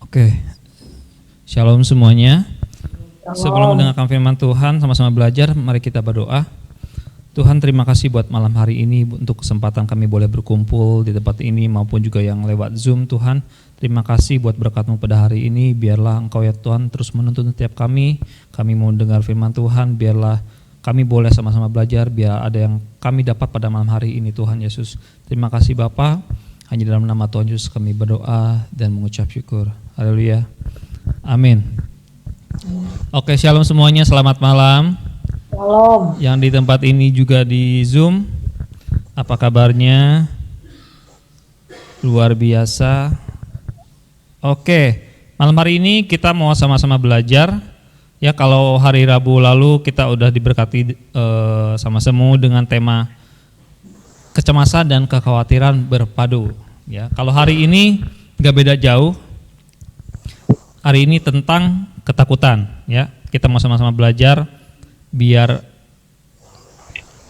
Oke, shalom semuanya. Sebelum mendengarkan firman Tuhan, sama-sama belajar, mari kita berdoa. Tuhan, terima kasih buat malam hari ini, untuk kesempatan kami boleh berkumpul di tempat ini maupun juga yang lewat Zoom. Tuhan, terima kasih buat berkat-Mu pada hari ini. Biarlah Engkau ya Tuhan terus menuntun setiap kami mau dengar firman Tuhan. Biarlah kami boleh sama-sama belajar, biar ada yang kami dapat pada malam hari ini, Tuhan Yesus. Terima kasih Bapa. Hanya dalam nama Tuhan Yesus kami berdoa dan mengucap syukur. Haleluya. Amin. Oke, shalom semuanya, selamat malam. Shalom. Yang di tempat ini juga di Zoom, apa kabarnya? Luar biasa. Oke, malam hari ini kita mau sama-sama belajar. Ya, kalau hari Rabu lalu kita udah diberkati sama-sama dengan tema kecemasan dan kekhawatiran berpadu. Ya, kalau hari ini nggak beda jauh. Hari ini tentang ketakutan. Ya, kita mau sama-sama belajar biar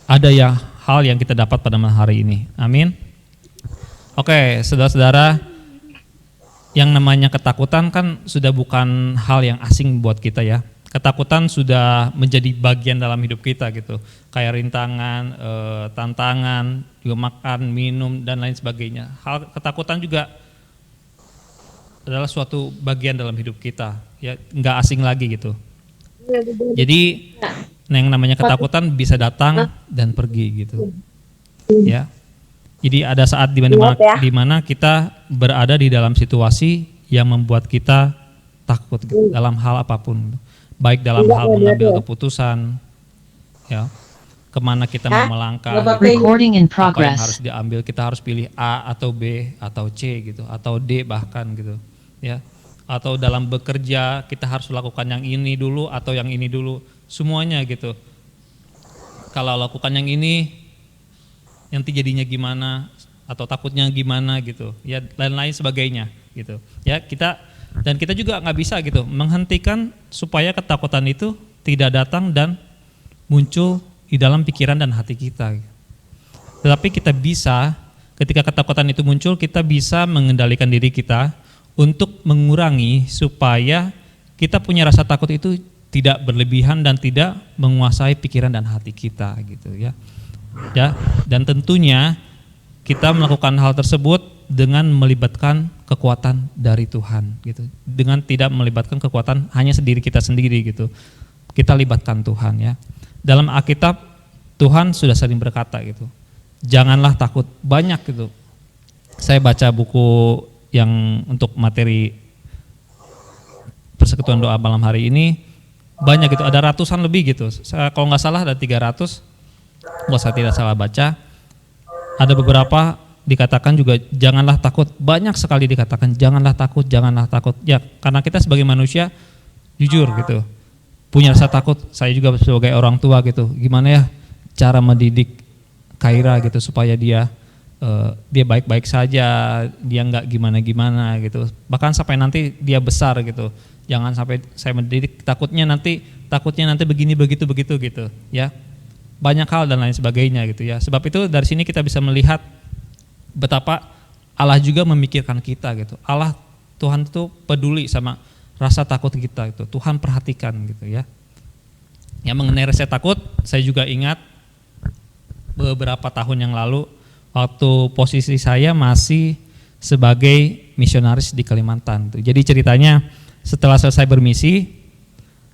ada ya hal yang kita dapat pada malam hari ini. Amin. Oke, saudara-saudara, yang namanya ketakutan kan sudah bukan hal yang asing buat kita ya. Ketakutan sudah menjadi bagian dalam hidup kita gitu. Kayak rintangan, tantangan, juga makan, minum dan lain sebagainya. Hal ketakutan juga adalah suatu bagian dalam hidup kita. Ya, nggak asing lagi gitu. Jadi yang namanya ketakutan bisa datang dan pergi gitu. Ya. Jadi ada saat di mana kita berada di dalam situasi yang membuat kita takut gitu, dalam hal apapun. Baik dalam hal mengambil keputusan, ya, kemana kita mau melangkah, Recording in apa yang progress. harus diambil, kita harus pilih A atau B atau C gitu, atau D bahkan gitu, ya. Atau dalam bekerja kita harus lakukan yang ini dulu atau yang ini dulu, semuanya gitu. Kalau lakukan yang ini, nanti jadinya gimana, atau takutnya gimana gitu, ya, lain-lain sebagainya gitu. Ya, kita juga nggak bisa gitu menghentikan supaya ketakutan itu tidak datang dan muncul di dalam pikiran dan hati kita. Tetapi kita bisa, ketika ketakutan itu muncul, kita bisa mengendalikan diri kita untuk mengurangi supaya kita punya rasa takut itu tidak berlebihan dan tidak menguasai pikiran dan hati kita gitu ya. Ya, dan tentunya kita melakukan hal tersebut dengan melibatkan kekuatan dari Tuhan gitu. Dengan tidak melibatkan kekuatan hanya sendiri kita sendiri gitu. Kita libatkan Tuhan ya. Dalam Alkitab Tuhan sudah sering berkata gitu. Janganlah takut, banyak gitu. Saya baca buku yang untuk materi persekutuan doa malam hari ini banyak gitu, ada ratusan lebih gitu. Kalau nggak salah ada 300. Kalau saya tidak salah baca, ada beberapa dikatakan juga janganlah takut, banyak sekali dikatakan janganlah takut, janganlah takut. Ya, karena kita sebagai manusia jujur gitu, punya rasa takut. Saya juga sebagai orang tua gitu, gimana ya cara mendidik Kaira gitu supaya dia baik-baik saja, dia nggak gimana-gimana gitu. Bahkan sampai nanti dia besar gitu, jangan sampai saya mendidik takutnya nanti begini begitu gitu ya. Banyak hal dan lain sebagainya gitu ya. Sebab itu dari sini kita bisa melihat betapa Allah juga memikirkan kita gitu. Allah, Tuhan itu peduli sama rasa takut kita itu. Tuhan perhatikan gitu ya. Yang mengenai rasa takut, saya juga ingat beberapa tahun yang lalu waktu posisi saya masih sebagai misionaris di Kalimantan. Jadi ceritanya setelah selesai bermisi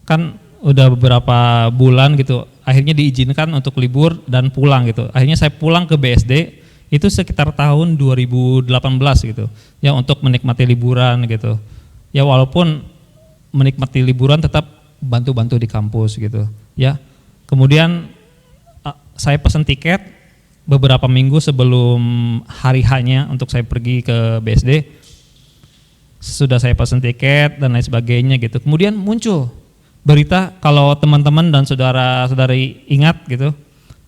kan udah beberapa bulan gitu, akhirnya diizinkan untuk libur dan pulang gitu. Akhirnya saya pulang ke BSD itu sekitar tahun 2018 gitu. Ya, untuk menikmati liburan gitu. Ya, walaupun menikmati liburan tetap bantu-bantu di kampus gitu. Ya. Kemudian saya pesan tiket beberapa minggu sebelum hari H-nya untuk saya pergi ke BSD. Sudah saya pesan tiket dan lain sebagainya gitu. Kemudian muncul berita, kalau teman-teman dan saudara-saudari ingat gitu,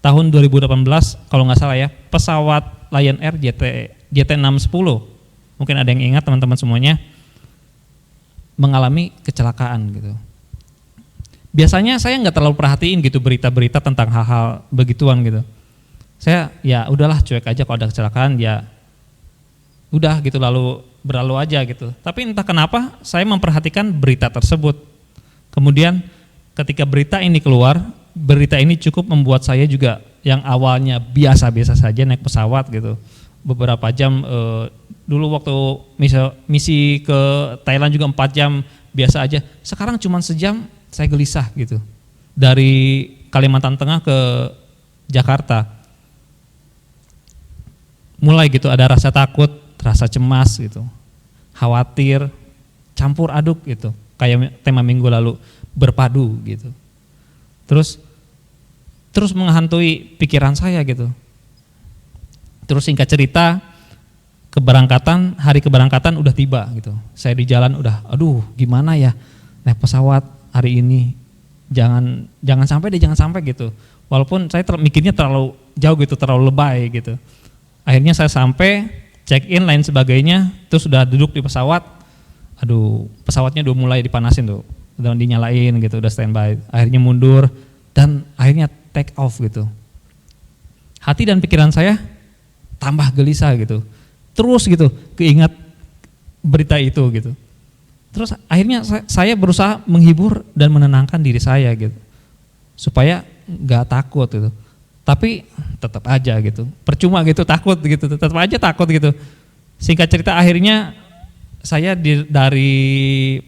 tahun 2018 kalau nggak salah ya, pesawat Lion Air JT610, mungkin ada yang ingat teman-teman semuanya, mengalami kecelakaan gitu. Biasanya saya nggak terlalu perhatiin gitu berita-berita tentang hal-hal begituan gitu. Saya ya udahlah cuek aja, kalau ada kecelakaan ya udah gitu, lalu berlalu aja gitu. Tapi entah kenapa saya memperhatikan berita tersebut. Kemudian ketika berita ini keluar, berita ini cukup membuat saya juga yang awalnya biasa-biasa saja naik pesawat gitu. Beberapa jam, dulu waktu misi ke Thailand juga 4 jam biasa aja. Sekarang cuma sejam saya gelisah gitu. Dari Kalimantan Tengah ke Jakarta. Mulai gitu ada rasa takut, rasa cemas gitu. Khawatir, campur aduk gitu. Kayak tema minggu lalu, berpadu gitu. Terus menghantui pikiran saya gitu. Terus singkat cerita, hari keberangkatan udah tiba gitu. Saya di jalan udah, aduh gimana ya naik pesawat hari ini. Jangan sampai gitu. Walaupun saya mikirnya terlalu jauh gitu, terlalu lebay gitu. Akhirnya saya sampai, check in lain sebagainya, terus sudah duduk di pesawat. Aduh, pesawatnya udah mulai dipanasin tuh, udah dinyalain gitu, udah standby. Akhirnya mundur dan akhirnya take off gitu. Hati dan pikiran saya tambah gelisah gitu. Terus gitu, keingat berita itu gitu. Terus akhirnya saya berusaha menghibur dan menenangkan diri saya gitu. Supaya enggak takut gitu. Tapi tetap aja gitu. Percuma gitu takut gitu, tetap aja takut gitu. Singkat cerita akhirnya saya dari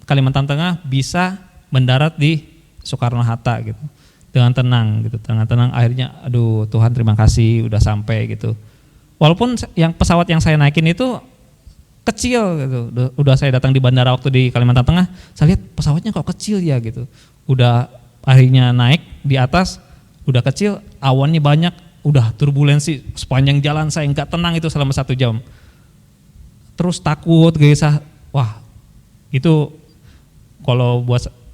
Kalimantan Tengah bisa mendarat di Soekarno-Hatta gitu. Dengan tenang gitu, dengan tenang akhirnya aduh Tuhan terima kasih udah sampai gitu. Walaupun yang pesawat yang saya naikin itu kecil gitu. Udah saya datang di bandara waktu di Kalimantan Tengah, saya lihat pesawatnya kok kecil ya gitu. Udah akhirnya naik di atas, udah kecil, awannya banyak, udah turbulensi sepanjang jalan saya nggak tenang itu selama 1 jam. Terus takut, gelisah, wah itu kalau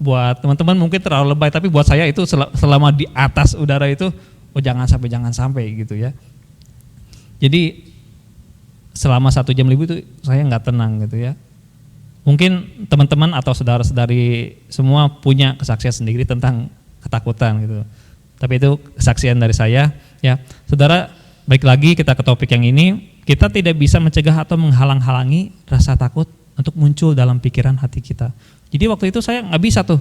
buat teman-teman mungkin terlalu lebay, tapi buat saya itu selama di atas udara itu, oh jangan sampai gitu ya. Jadi selama 1 jam lebih itu saya nggak tenang gitu ya. Mungkin teman-teman atau saudara-saudari semua punya kesaksian sendiri tentang ketakutan gitu. Tapi itu kesaksian dari saya ya. Saudara, baik lagi kita ke topik yang ini. Kita tidak bisa mencegah atau menghalang-halangi rasa takut untuk muncul dalam pikiran hati kita. Jadi waktu itu saya nggak bisa tuh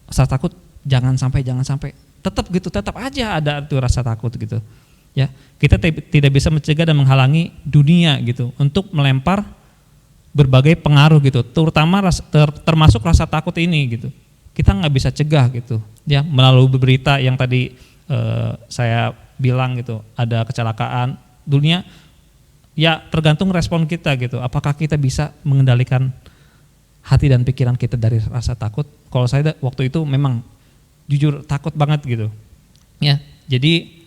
rasa takut, jangan sampai, tetap aja ada tuh rasa takut gitu. Ya, kita tidak bisa mencegah dan menghalangi dunia gitu untuk melempar berbagai pengaruh gitu, terutama termasuk rasa takut ini gitu. Kita nggak bisa cegah gitu, ya melalui berita yang tadi saya bilang gitu, ada kecelakaan dunia. Ya tergantung respon kita gitu, apakah kita bisa mengendalikan hati dan pikiran kita dari rasa takut. Kalau saya waktu itu memang jujur takut banget gitu ya. Jadi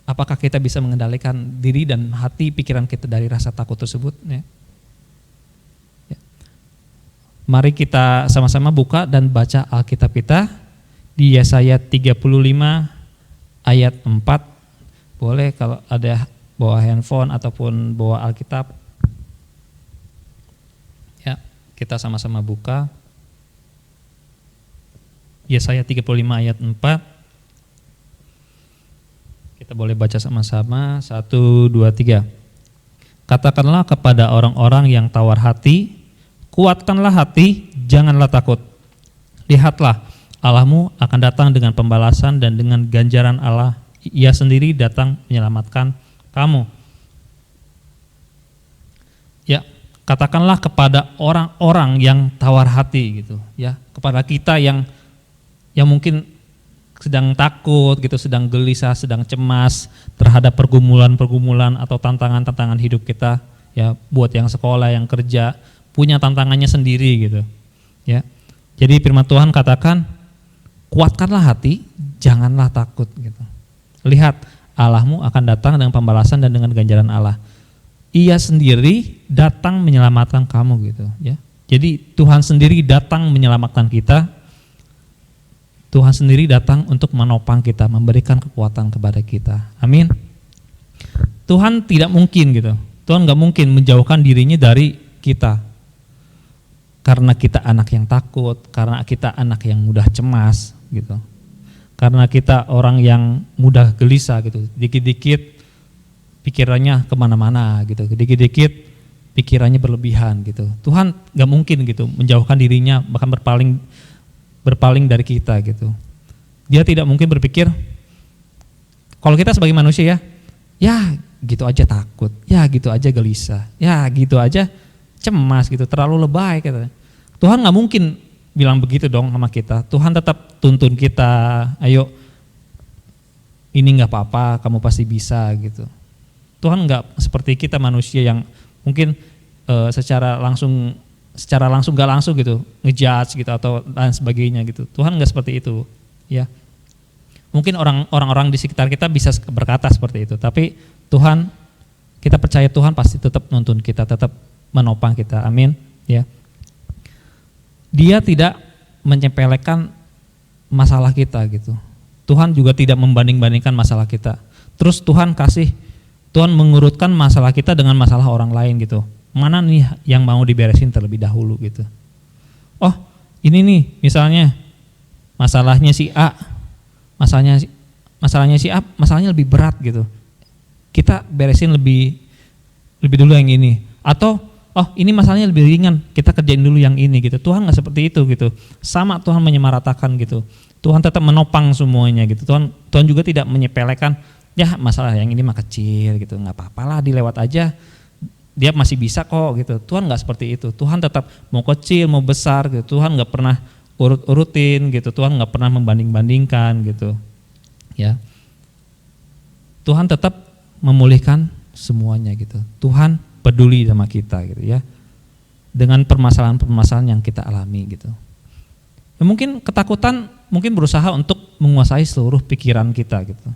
apakah kita bisa mengendalikan diri dan hati pikiran kita dari rasa takut tersebut ya? Ya. Mari kita sama-sama buka dan baca Alkitab kita di Yesaya 35 ayat 4. Boleh kalau ada bawa handphone ataupun bawa Alkitab. Ya, kita sama-sama buka. Yesaya 35 ayat 4. Kita boleh baca sama-sama. 1, 2, 3. Katakanlah kepada orang-orang yang tawar hati, kuatkanlah hati, janganlah takut. Lihatlah, Allahmu akan datang dengan pembalasan dan dengan ganjaran Allah. Ia sendiri datang menyelamatkan kamu. Ya, katakanlah kepada orang-orang yang tawar hati gitu, ya, kepada kita yang mungkin sedang takut gitu, sedang gelisah, sedang cemas terhadap pergumulan-pergumulan atau tantangan-tantangan hidup kita, ya, buat yang sekolah, yang kerja, punya tantangannya sendiri gitu. Ya. Jadi firman Tuhan katakan, kuatkanlah hati, janganlah takut gitu. Lihat, Allahmu akan datang dengan pembalasan dan dengan ganjaran Allah. Ia sendiri datang menyelamatkan kamu gitu ya. Jadi Tuhan sendiri datang menyelamatkan kita. Tuhan sendiri datang untuk menopang kita, memberikan kekuatan kepada kita. Amin. Tuhan tidak mungkin gitu. Tuhan nggak mungkin menjauhkan dirinya dari kita. Karena kita anak yang takut, karena kita anak yang mudah cemas gitu. Karena kita orang yang mudah gelisah gitu, dikit-dikit pikirannya kemana-mana gitu, dikit-dikit pikirannya berlebihan gitu. Tuhan gak mungkin gitu menjauhkan dirinya, bahkan berpaling dari kita gitu. Dia tidak mungkin berpikir, kalau kita sebagai manusia ya gitu aja takut, ya gitu aja gelisah, ya gitu aja cemas gitu, terlalu lebay gitu. Tuhan gak mungkin bilang begitu dong sama kita. Tuhan tetap tuntun kita, ayo ini gak apa-apa, kamu pasti bisa gitu. Tuhan gak seperti kita manusia yang mungkin secara langsung gak langsung gitu ngejudge gitu atau lain sebagainya gitu. Tuhan gak seperti itu ya. Mungkin orang-orang di sekitar kita bisa berkata seperti itu, tapi Tuhan, kita percaya Tuhan pasti tetap nuntun kita, tetap menopang kita. Amin ya. Dia tidak menyepelekan masalah kita gitu. Tuhan juga tidak membanding-bandingkan masalah kita. Terus Tuhan mengurutkan masalah kita dengan masalah orang lain gitu. Mana nih yang mau diberesin terlebih dahulu gitu. Oh ini nih misalnya masalahnya si A, masalahnya si A, masalahnya lebih berat gitu. Kita beresin lebih dulu yang ini. Atau oh ini masalahnya lebih ringan, kita kerjain dulu yang ini gitu. Tuhan nggak seperti itu gitu. Sama Tuhan menyamaratakan gitu. Tuhan tetap menopang semuanya gitu. Tuhan juga tidak menyepelekan, ya masalah yang ini mah kecil gitu, nggak apa-apalah dilewat aja, dia masih bisa kok gitu. Tuhan nggak seperti itu. Tuhan tetap mau kecil mau besar gitu. Tuhan nggak pernah urut-urutin gitu. Tuhan nggak pernah membanding-bandingkan gitu. Ya, Tuhan tetap memulihkan semuanya gitu. Tuhan peduli sama kita gitu ya, dengan permasalahan-permasalahan yang kita alami gitu. Ya, mungkin ketakutan mungkin berusaha untuk menguasai seluruh pikiran kita gitu,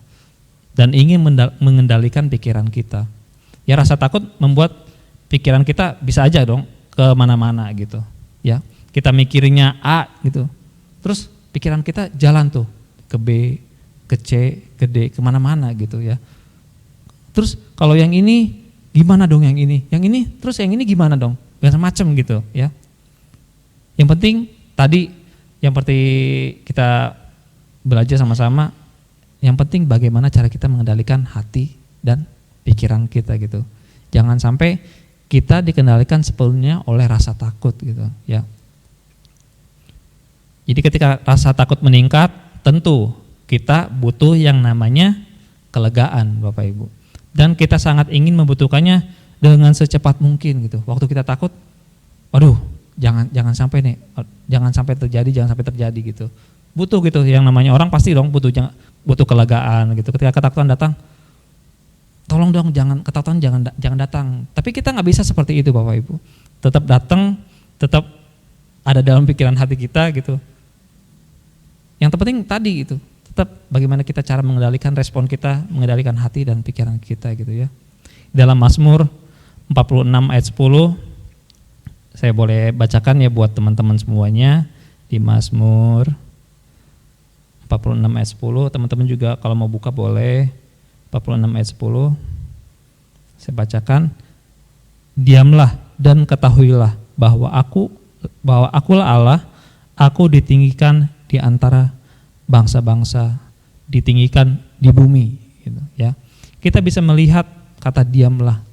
dan ingin mengendalikan pikiran kita. Ya rasa takut membuat pikiran kita bisa aja dong kemana-mana gitu. Ya kita mikirnya A gitu, terus pikiran kita jalan tuh ke B, ke C, ke D, kemana-mana gitu ya. Terus kalau yang ini gimana dong yang ini terus yang ini gimana dong, macam-macam gitu ya. Yang penting tadi yang seperti kita belajar sama-sama, yang penting bagaimana cara kita mengendalikan hati dan pikiran kita gitu. Jangan sampai kita dikendalikan sepenuhnya oleh rasa takut gitu ya. Jadi ketika rasa takut meningkat, tentu kita butuh yang namanya kelegaan Bapak Ibu. Dan kita sangat ingin membutuhkannya dengan secepat mungkin gitu. Waktu kita takut, waduh, jangan sampai nih, jangan sampai terjadi gitu. Butuh gitu, yang namanya orang pasti dong butuh kelegaan gitu. Ketika ketakutan datang, tolong dong ketakutan jangan datang. Tapi kita nggak bisa seperti itu Bapak Ibu. Tetap datang, tetap ada dalam pikiran hati kita gitu. Yang terpenting tadi itu, tetap bagaimana kita cara mengendalikan respon kita, mengendalikan hati dan pikiran kita gitu ya. Dalam Mazmur 46 ayat 10, saya boleh bacakan ya buat teman-teman semuanya. Di Mazmur 46 ayat 10, teman-teman juga kalau mau buka boleh. 46 ayat 10, saya bacakan. Diamlah dan ketahuilah bahwa akulah Allah, aku ditinggikan di antara bangsa-bangsa, ditinggikan di bumi gitu ya. Kita bisa melihat kata diamlah.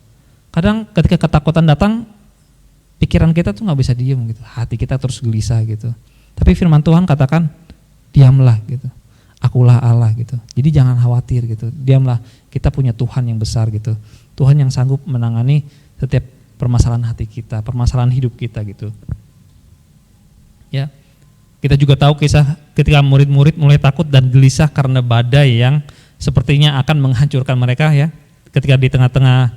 Kadang ketika ketakutan datang, pikiran kita tuh nggak bisa diam gitu, hati kita terus gelisah gitu. Tapi firman Tuhan katakan diamlah gitu, akulah Allah gitu. Jadi jangan khawatir gitu, diamlah, kita punya Tuhan yang besar gitu. Tuhan yang sanggup menangani setiap permasalahan hati kita, permasalahan hidup kita gitu. Ya, kita juga tahu kisah ketika murid-murid mulai takut dan gelisah karena badai yang sepertinya akan menghancurkan mereka ya. Ketika di tengah-tengah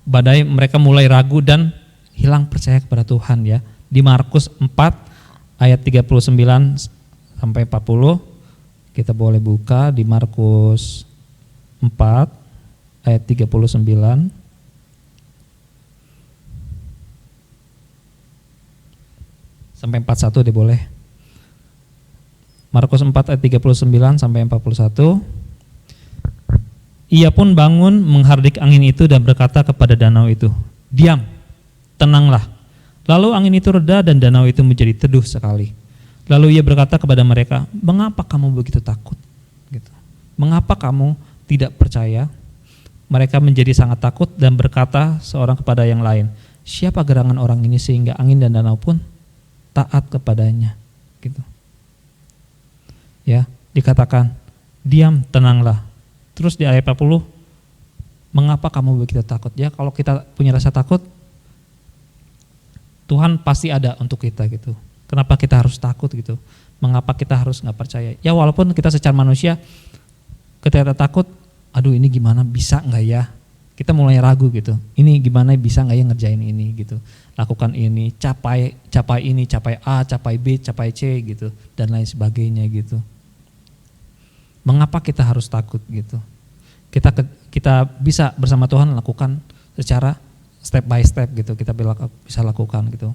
badai mereka mulai ragu dan hilang percaya kepada Tuhan ya. Di Markus 4 ayat 39 sampai 40, kita boleh buka di Markus 4 ayat 39 sampai 41 deh boleh. Markus 4 ayat 39 sampai 41. Ia pun bangun menghardik angin itu dan berkata kepada danau itu, "Diam, tenanglah." Lalu angin itu reda dan danau itu menjadi teduh sekali. Lalu ia berkata kepada mereka, "Mengapa kamu begitu takut? Gitu. Mengapa kamu tidak percaya?" mereka menjadi sangat takut dan berkata seorang kepada yang lain, siapa gerangan orang ini sehingga angin dan danau pun taat kepadanya, gitu. Ya, dikatakan, diam, tenanglah. Terus di ayat 40, mengapa kamu begitu takut? Ya, kalau kita punya rasa takut, Tuhan pasti ada untuk kita gitu. Kenapa kita harus takut gitu? Mengapa kita harus nggak percaya? Ya walaupun kita secara manusia ketika kita takut, aduh ini gimana, bisa nggak ya? Kita mulai ragu gitu. Ini gimana, bisa nggak ya ngerjain ini gitu? Lakukan ini, capai ini, capai A, capai B, capai C gitu, dan lain sebagainya gitu. Mengapa kita harus takut gitu? Kita bisa bersama Tuhan lakukan secara step by step gitu. Kita bisa lakukan gitu.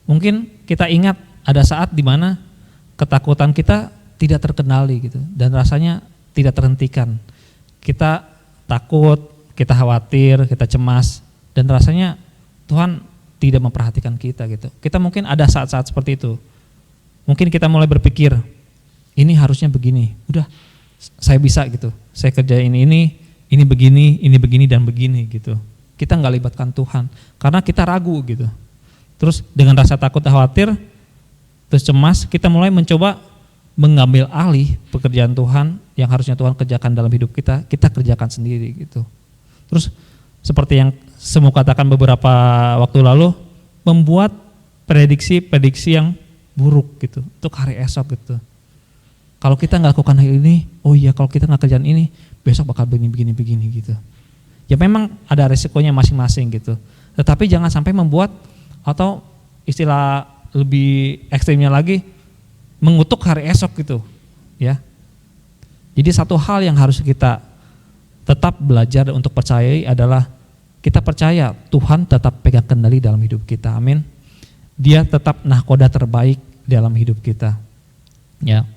Mungkin kita ingat ada saat di mana ketakutan kita tidak terkendali gitu, dan rasanya tidak terhentikan. Kita takut, kita khawatir, kita cemas, dan rasanya Tuhan tidak memperhatikan kita gitu. Kita mungkin ada saat-saat seperti itu. Mungkin kita mulai berpikir, ini harusnya begini. Udah, saya bisa gitu. Saya kerjain ini begini dan begini gitu. Kita nggak libatkan Tuhan karena kita ragu gitu. Terus dengan rasa takut, khawatir, terus cemas, kita mulai mencoba mengambil alih pekerjaan Tuhan yang harusnya Tuhan kerjakan dalam hidup kita kerjakan sendiri gitu. Terus seperti yang semua katakan beberapa waktu lalu, membuat prediksi yang buruk gitu untuk hari esok gitu. Kalau kita nggak lakukan hal ini, oh iya kalau kita nggak kerjaan ini, besok bakal begini gitu. Ya memang ada resikonya masing-masing gitu. Tetapi jangan sampai membuat, atau istilah lebih ekstrimnya lagi, mengutuk hari esok gitu, ya. Jadi satu hal yang harus kita tetap belajar untuk percayai adalah kita percaya Tuhan tetap pegang kendali dalam hidup kita, amin. Dia tetap nahkoda terbaik dalam hidup kita, ya.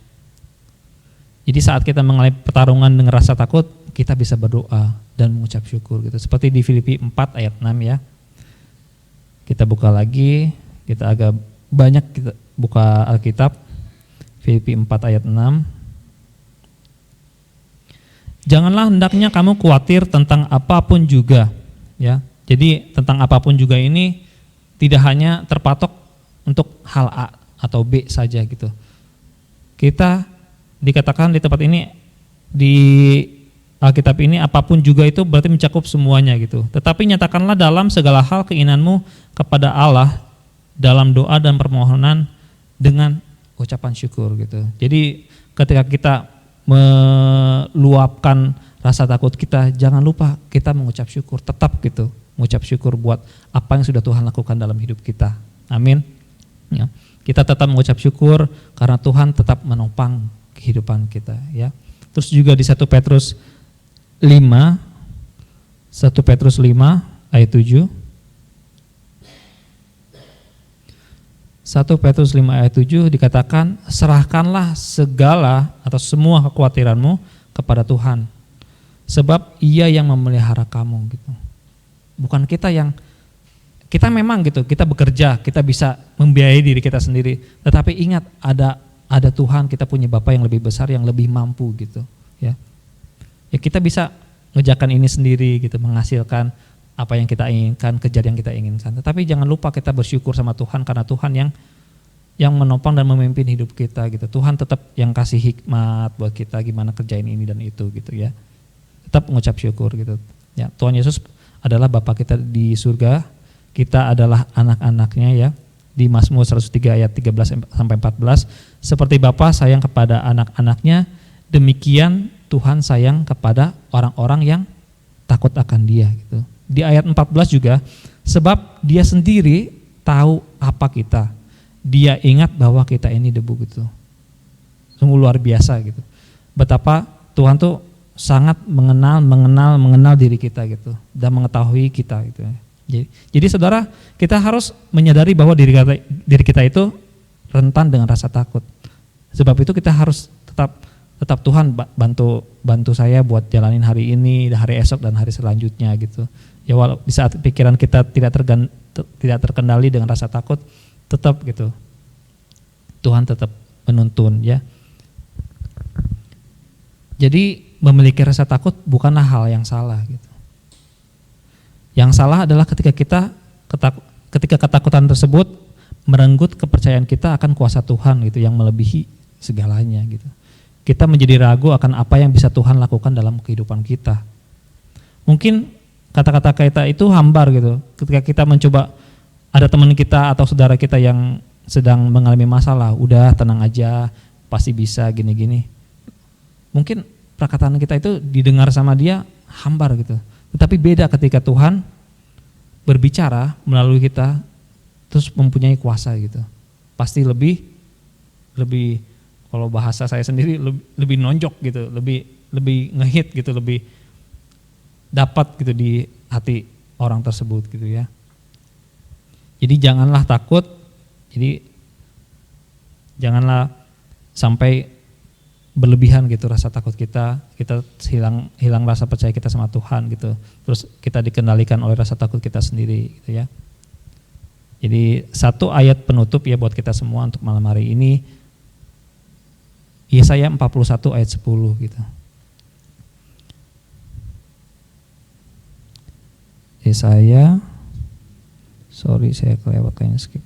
Jadi saat kita mengalami pertarungan dengan rasa takut, kita bisa berdoa dan mengucap syukur gitu. Seperti di Filipi 4 ayat 6 ya. Kita buka lagi, kita agak banyak kita buka Alkitab. Filipi 4 ayat 6. Janganlah hendaknya kamu khawatir tentang apapun juga, ya. Jadi tentang apapun juga ini tidak hanya terpatok untuk hal A atau B saja gitu. Kita dikatakan di tempat ini, di Alkitab ini, apapun juga itu berarti mencakup semuanya gitu. Tetapi nyatakanlah dalam segala hal keinginanmu kepada Allah dalam doa dan permohonan dengan ucapan syukur gitu. Jadi ketika kita meluapkan rasa takut kita, jangan lupa kita mengucap syukur, tetap gitu, mengucap syukur buat apa yang sudah Tuhan lakukan dalam hidup kita. Amin. Ya. Kita tetap mengucap syukur karena Tuhan tetap menopang kehidupan kita, ya. Terus juga di 1 Petrus 5 ayat 7. 1 Petrus 5 ayat 7 dikatakan, serahkanlah segala atau semua kekhawatiranmu kepada Tuhan, sebab Ia yang memelihara kamu gitu. Bukan kita memang gitu, kita bekerja, kita bisa membiayai diri kita sendiri, tetapi ingat ada Tuhan, kita punya Bapa yang lebih besar, yang lebih mampu gitu, ya. Ya kita bisa ngerjakan ini sendiri gitu, menghasilkan apa yang kita inginkan, kejar yang kita inginkan. Tetapi jangan lupa kita bersyukur sama Tuhan karena Tuhan yang menopang dan memimpin hidup kita gitu. Tuhan tetap yang kasih hikmat buat kita gimana kerjain ini dan itu gitu ya. Tetap mengucap syukur gitu. Ya, Tuhan Yesus adalah Bapa kita di surga, kita adalah anak-anaknya ya. Di Mazmur 103 ayat 13 sampai 14, seperti Bapa sayang kepada anak-anaknya, demikian Tuhan sayang kepada orang-orang yang takut akan Dia gitu. Di ayat 14 juga, sebab Dia sendiri tahu apa kita. Dia ingat bahwa kita ini debu gitu. Sungguh luar biasa gitu. Betapa Tuhan tuh sangat mengenal diri kita gitu dan mengetahui kita gitu. Jadi saudara, kita harus menyadari bahwa diri kita itu rentan dengan rasa takut. Sebab itu kita harus tetap Tuhan bantu saya buat jalanin hari ini, hari esok dan hari selanjutnya gitu. Ya walau di saat pikiran kita tidak terkendali dengan rasa takut, tetap gitu. Tuhan tetap menuntun ya. Jadi memiliki rasa takut bukanlah hal yang salah gitu. Yang salah adalah ketika ketakutan tersebut merenggut kepercayaan kita akan kuasa Tuhan gitu yang melebihi segalanya gitu. Kita menjadi ragu akan apa yang bisa Tuhan lakukan dalam kehidupan kita. Mungkin kata-kata kita itu hambar gitu. Ketika kita mencoba, ada teman kita atau saudara kita yang sedang mengalami masalah, udah tenang aja, pasti bisa gini-gini. Mungkin perkataan kita itu didengar sama dia hambar gitu. Tetapi beda ketika Tuhan berbicara melalui kita terus mempunyai kuasa gitu. Pasti lebih kalau bahasa saya sendiri lebih nonjok gitu, lebih ngehit gitu, lebih dapat gitu di hati orang tersebut gitu ya. Jadi janganlah takut. Jadi janganlah sampai berlebihan gitu rasa takut kita hilang rasa percaya kita sama Tuhan gitu. Terus kita dikendalikan oleh rasa takut kita sendiri gitu ya. Jadi satu ayat penutup ya buat kita semua untuk malam hari ini, Yesaya 41 ayat 10 gitu. Yesaya, saya kelewat kayaknya skip.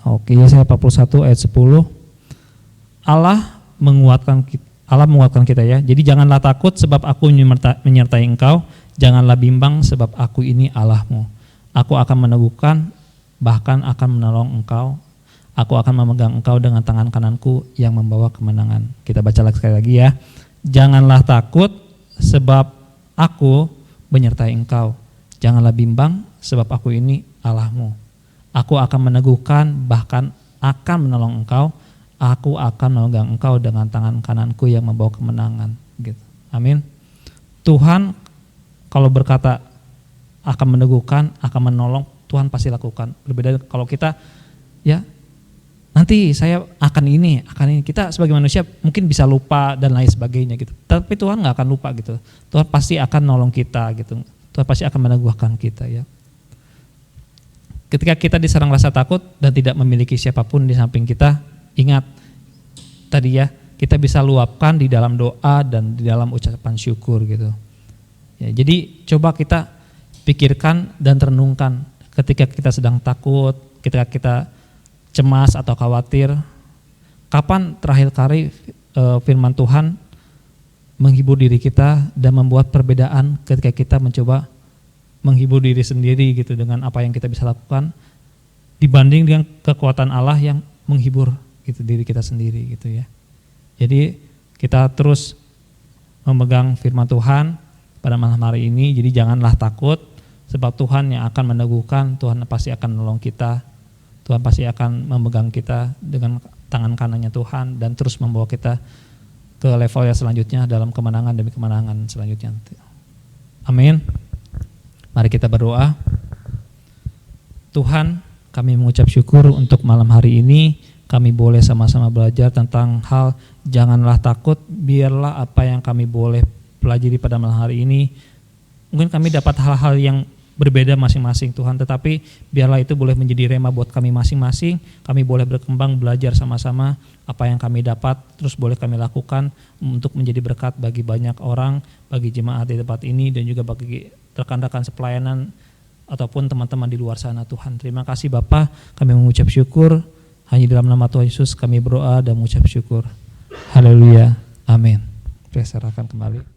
Oke, Yesaya 41 ayat 10. Allah menguatkan kita ya. Jadi janganlah takut sebab aku menyertai engkau, janganlah bimbang sebab aku ini Allahmu. Aku akan meneguhkan, bahkan akan menolong engkau. Aku akan memegang engkau dengan tangan kananku yang membawa kemenangan. Kita baca sekali lagi ya. Janganlah takut sebab aku menyertai engkau. Janganlah bimbang sebab aku ini Allahmu. Aku akan meneguhkan, bahkan akan menolong engkau. Aku akan memegang engkau dengan tangan kananku yang membawa kemenangan. Gitu. Amin. Tuhan kalau berkata akan meneguhkan, akan menolong, Tuhan pasti lakukan. Berbeda kalau kita ya nanti saya akan ini. Kita sebagai manusia mungkin bisa lupa dan lain sebagainya gitu. Tapi Tuhan nggak akan lupa gitu. Tuhan pasti akan nolong kita gitu. Tuhan pasti akan meneguhkan kita ya. Ketika kita diserang rasa takut dan tidak memiliki siapapun di samping kita, ingat tadi ya, kita bisa luapkan di dalam doa dan di dalam ucapan syukur gitu. Ya, jadi coba kita pikirkan dan renungkan ketika kita sedang takut, ketika kita cemas atau khawatir, kapan terakhir kali firman Tuhan menghibur diri kita dan membuat perbedaan ketika kita mencoba menghibur diri sendiri gitu dengan apa yang kita bisa lakukan dibanding dengan kekuatan Allah yang menghibur gitu diri kita sendiri gitu ya. Jadi kita terus memegang firman Tuhan pada malam hari ini. Jadi janganlah takut sebab Tuhan yang akan meneguhkan, Tuhan pasti akan menolong kita. Tuhan pasti akan memegang kita dengan tangan kanannya Tuhan dan terus membawa kita ke level yang selanjutnya dalam kemenangan demi kemenangan selanjutnya. Amin. Mari kita berdoa. Tuhan, kami mengucap syukur untuk malam hari ini. Kami boleh sama-sama belajar tentang hal janganlah takut. Biarlah apa yang kami boleh pelajari pada malam hari ini, mungkin kami dapat hal-hal yang berbeda masing-masing Tuhan, tetapi biarlah itu boleh menjadi rema buat kami masing-masing. Kami boleh berkembang belajar sama-sama apa yang kami dapat, terus boleh kami lakukan untuk menjadi berkat bagi banyak orang, bagi jemaat di tempat ini dan juga bagi rekan-rekan sepelayanan ataupun teman-teman di luar sana Tuhan. Terima kasih Bapa, kami mengucap syukur. Hanya dalam nama Tuhan Yesus kami berdoa dan mengucap syukur. Haleluya. Amin. Saya serahkan kembali.